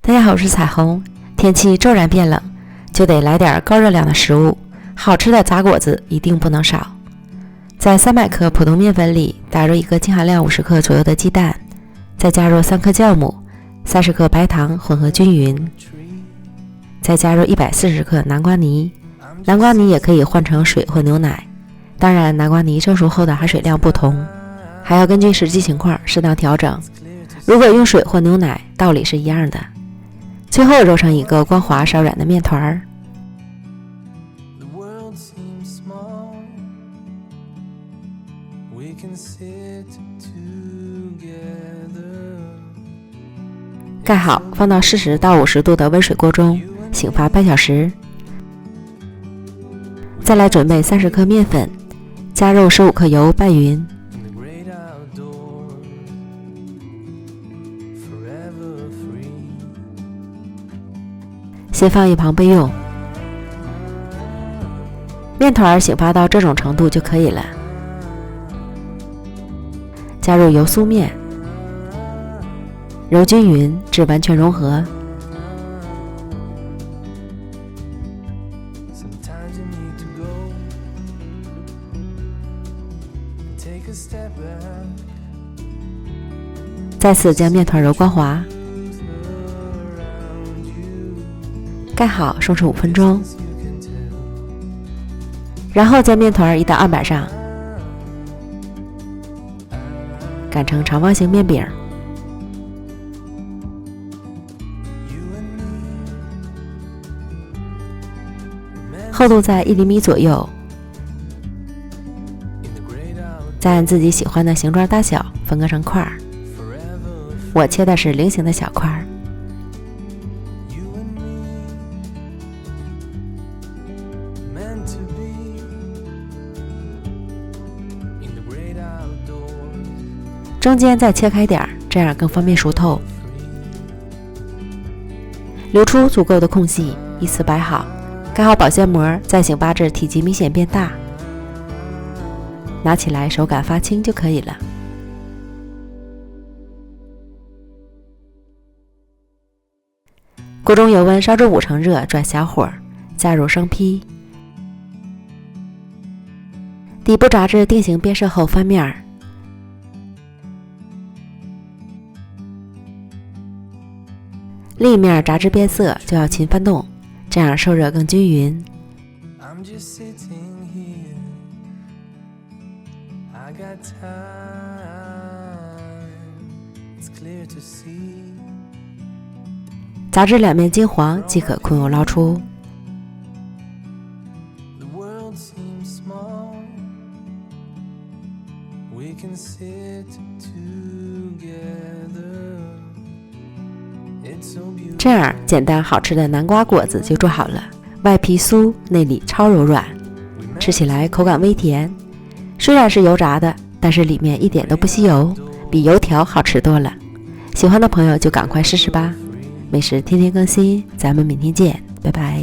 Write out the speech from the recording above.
大家好，我是彩虹。天气骤然变冷，就得来点高热量的食物，好吃的炸果子一定不能少。在300克普通面粉里打入一个净含量50克左右的鸡蛋，再加入3克酵母、30克白糖，混合均匀，再加入140克南瓜泥。南瓜泥也可以换成水或牛奶，当然南瓜泥蒸熟后的含水量不同，还要根据实际情况适当调整。如果用水或牛奶，道理是一样的。最后揉成一个光滑稍软的面团儿。盖好，放到40到50度的温水锅中醒发半小时。再来准备30克面粉，加入15克油拌匀。先放一旁备用。面团醒发到这种程度就可以了。加入油酥面，揉均匀至完全融合。再次将面团揉光滑。盖好，收拾5分钟，然后将面团移到案板上，擀成长方形面饼，厚度在1厘米左右，再按自己喜欢的形状大小分割成块儿，我切的是菱形的小块儿。中间再切开点，这样更方便熟透。留出足够的空隙，依次摆好，盖好保鲜膜，再醒发至体积明显变大，拿起来手感发轻就可以了。锅中油温烧至5成热，转小火，加入生坯，底部炸至定型变色后翻面，另一面炸至变色就要勤翻动，这样受热更均匀。炸至两面金黄即可控油捞出。这样简单好吃的南瓜果子就做好了，外皮酥，内里超柔软，吃起来口感微甜。虽然是油炸的，但是里面一点都不吸油，比油条好吃多了。喜欢的朋友就赶快试试吧。美食天天更新，咱们明天见，拜拜。